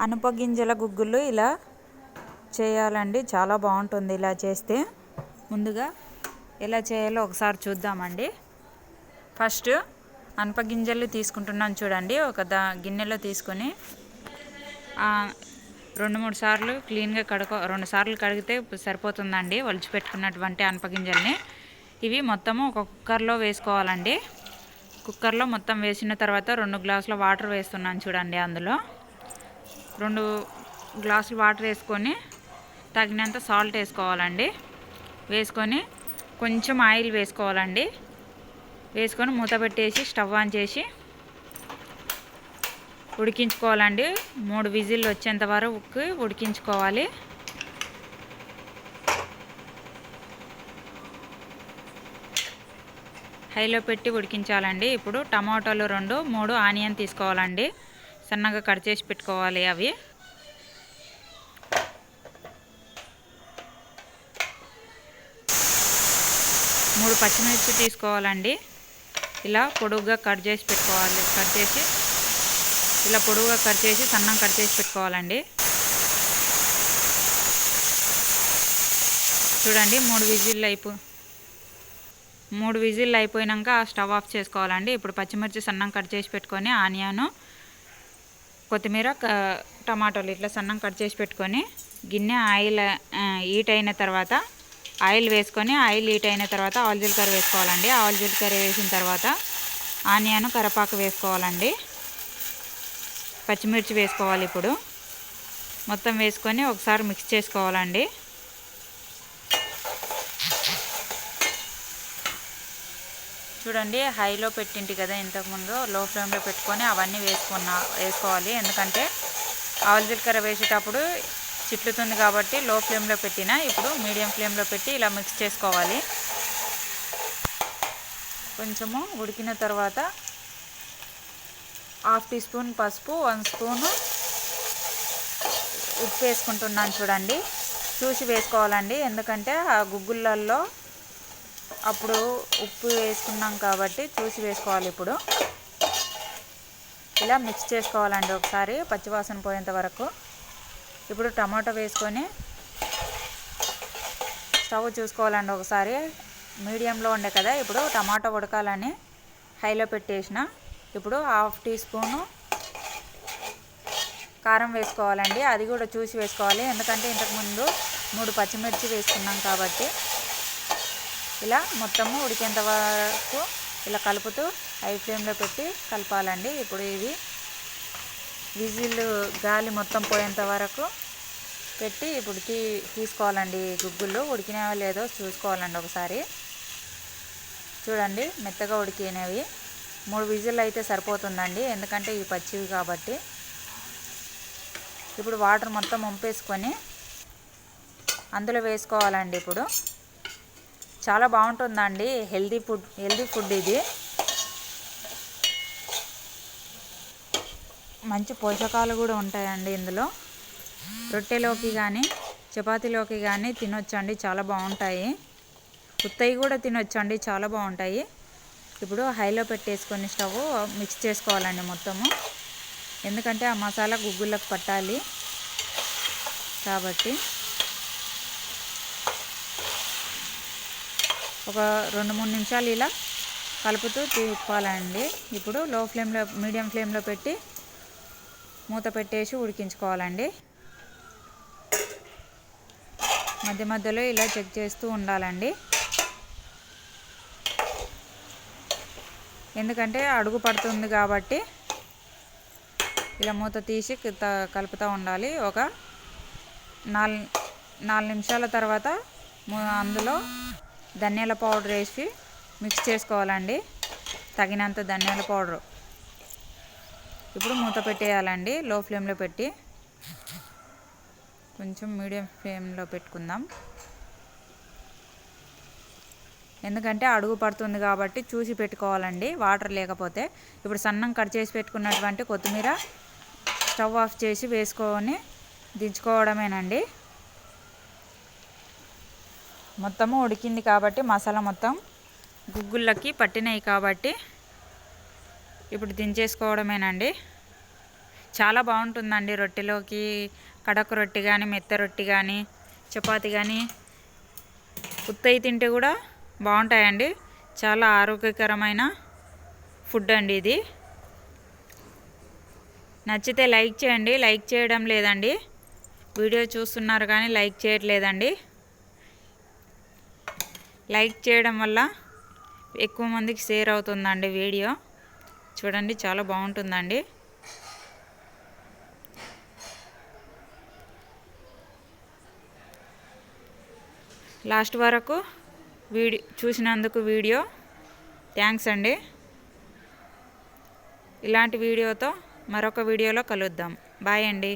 అనపగింజల గుగ్గులు ఇలా చేయాలండి. చాలా బాగుంటుంది ఇలా చేస్తే. ముందుగా ఎలా చేయాలో ఒకసారి చూద్దామండి. ఫస్ట్ అనపగింజలు తీసుకుంటున్నాను చూడండి. ఒక గిన్నెలో తీసుకొని 2-3 సార్లు క్లీన్గా 2 సార్లు కడిగితే సరిపోతుందండి. ఒలిచి పెట్టుకున్నటువంటి అనపగింజల్ని ఇవి మొత్తము ఒక కుక్కర్లో వేసుకోవాలండి. కుక్కర్లో మొత్తం వేసిన తర్వాత 2 గ్లాసుల వాటర్ వేస్తున్నాను చూడండి. అందులో 2 గ్లాసులు వాటర్ వేసుకొని తగినంత సాల్ట్ వేసుకోవాలండి. వేసుకొని కొంచెం ఆయిల్ వేసుకోవాలండి. వేసుకొని మూత పెట్టేసి స్టవ్ ఆన్ చేసి ఉడికించుకోవాలండి. 3 విజిల్లు వచ్చేంత వరకు ఉడికించుకోవాలి. హైలో పెట్టి ఉడికించాలండి. ఇప్పుడు టమాటాలు 2-3 ఆనియన్ తీసుకోవాలండి. సన్నగా కట్ చేసి పెట్టుకోవాలి. అవి 3 పచ్చిమిర్చి తీసుకోవాలండి. ఇలా పొడుగ్గా కట్ చేసి పెట్టుకోవాలి. ఇలా పొడుగుగా కట్ చేసి సన్నంగా కట్ చేసి పెట్టుకోవాలండి. చూడండి 3 విజిల్లు అయిపోయినాక స్టవ్ ఆఫ్ చేసుకోవాలండి. ఇప్పుడు పచ్చిమిర్చి సన్నంగా కట్ చేసి పెట్టుకొని ఆనియన్, కొత్తిమీర, టమాటాలు ఇట్లా సన్నంగా కట్ చేసి పెట్టుకొని గిన్నె ఆయిల్ హీట్ అయిన తర్వాత ఆయిల్ వేసుకొని ఆయిల్ హీట్ అయిన తర్వాత ఆవాల జీలకర్ర వేసుకోవాలండి. ఆవాల జీలకర్ర వేసిన తర్వాత ఆనియన్, కరివేపాకు వేసుకోవాలండి. పచ్చిమిర్చి వేసుకోవాలి. ఇప్పుడు మొత్తం వేసుకొని ఒకసారి మిక్స్ చేసుకోవాలండి. చూడండి హైలో పెట్టింటి కదా ఇంతకుముందు, లో ఫ్లేమ్లో పెట్టుకొని అవన్నీ వేసుకోవాలి. ఎందుకంటే ఆవాల జీలకర్ర వేసేటప్పుడు చిట్లుతుంది కాబట్టి లో ఫ్లేమ్లో పెట్టిన. ఇప్పుడు మీడియం ఫ్లేమ్లో పెట్టి ఇలా మిక్స్ చేసుకోవాలి. కొంచెము ఉడికిన తర్వాత 1/2 టీ స్పూన్ పసుపు, 1 స్పూను ఉప్పు వేసుకుంటున్నాను చూడండి. చూసి వేసుకోవాలండి. ఎందుకంటే ఆ గుగ్గుళ్ళల్లో అప్పుడు ఉప్పు వేసుకున్నాం కాబట్టి చూసి వేసుకోవాలి. ఇప్పుడు ఇలా మిక్స్ చేసుకోవాలండి ఒకసారి పచ్చివాసన పోయేంత వరకు. ఇప్పుడు టమాటా వేసుకొని స్టవ్ చూసుకోవాలండి ఒకసారి. మీడియంలో ఉండే కదా, ఇప్పుడు టమాటా ఉడకాలని హైలో పెట్టేసిన. ఇప్పుడు 1/2 టీ స్పూను కారం వేసుకోవాలండి. అది కూడా చూసి వేసుకోవాలి. ఎందుకంటే ఇంతకుముందు 3 పచ్చిమిర్చి వేసుకున్నాం కాబట్టి. ఇలా మొత్తము ఉడికేంత వరకు ఇలా కలుపుతూ హై ఫ్లేమ్లో పెట్టి కలపాలండి. ఇప్పుడు ఇవి విజిల్ గాలి మొత్తం పోయేంత వరకు పెట్టి ఇప్పుడు తీసుకోవాలండి. గుగ్గులు ఉడికినవో లేదో చూసుకోవాలండి ఒకసారి. చూడండి మెత్తగా ఉడికినవి. 3 విజిల్ అయితే సరిపోతుందండి, ఎందుకంటే ఇవి పచ్చివి కాబట్టి. ఇప్పుడు వాటర్ మొత్తం వంపేసుకొని అందులో వేసుకోవాలండి. ఇప్పుడు చాలా బాగుంటుందండి. హెల్దీ ఫుడ్ ఇది. మంచి పోషకాలు కూడా ఉంటాయండి ఇందులో. రొట్టెలోకి కానీ చపాతీలోకి కానీ తినొచ్చండి, చాలా బాగుంటాయి. ఉత్తయి కూడా తినొచ్చండి, చాలా బాగుంటాయి. ఇప్పుడు హైలో పెట్టేసుకొని స్టవ్ మిక్స్ చేసుకోవాలండి మొత్తము. ఎందుకంటే ఆ మసాలా గుగ్గులకు పట్టాలి కాబట్టి. ఒక 2-3 నిమిషాలు ఇలా కలుపుతూ తిప్పాలండి. ఇప్పుడు మీడియం ఫ్లేమ్లో పెట్టి మూత పెట్టేసి ఉడికించుకోవాలండి. మధ్య మధ్యలో ఇలా చెక్ చేస్తూ ఉండాలండి. ఎందుకంటే అడుగు పడుతుంది కాబట్టి ఇలా మూత తీసి కలుపుతూ ఉండాలి. ఒక 4 నిమిషాల తర్వాత అందులో ధనియాల పౌడర్ వేసి మిక్స్ చేసుకోవాలండి. తగినంత ధనియాల పౌడరు. ఇప్పుడు మూత పెట్టేయాలండి. లో ఫ్లేమ్లో పెట్టి కొంచెం మీడియం ఫ్లేమ్లో పెట్టుకుందాం. ఎందుకంటే అడుగు పడుతుంది కాబట్టి చూసి పెట్టుకోవాలండి, వాటర్ లేకపోతే. ఇప్పుడు సన్నంగా కట్ చేసి పెట్టుకున్నటువంటి కొత్తిమీర స్టవ్ ఆఫ్ చేసి వేసుకొని దించుకోవడమేనండి. మొత్తము ఉడికింది కాబట్టి మసాలా మొత్తం గుగ్గుళ్ళకి పట్టినాయి కాబట్టి ఇప్పుడు దించేసుకోవడమేనండి. చాలా బాగుంటుందండి రొట్టెలోకి. కడక రొట్టె కానీ, మెత్త రొట్టె కానీ, చపాతి కానీ ఉత్తయి తింటే కూడా బాగుంటాయండి. చాలా ఆరోగ్యకరమైన ఫుడ్ అండి ఇది. నచ్చితే లైక్ చేయండి. లైక్ చేయడం లేదండి, వీడియో చూస్తున్నారు కానీ లైక్ చేయట్లేదండి. లైక్ చేయడం వల్ల ఎక్కువ మందికి షేర్ అవుతుందండి వీడియో. చూడండి చాలా బాగుంటుందండి. లాస్ట్ వరకు చూసినందుకు థ్యాంక్స్ అండి. ఇలాంటి వీడియోతో మరొక వీడియోలో కలుద్దాం. బాయ్ అండి.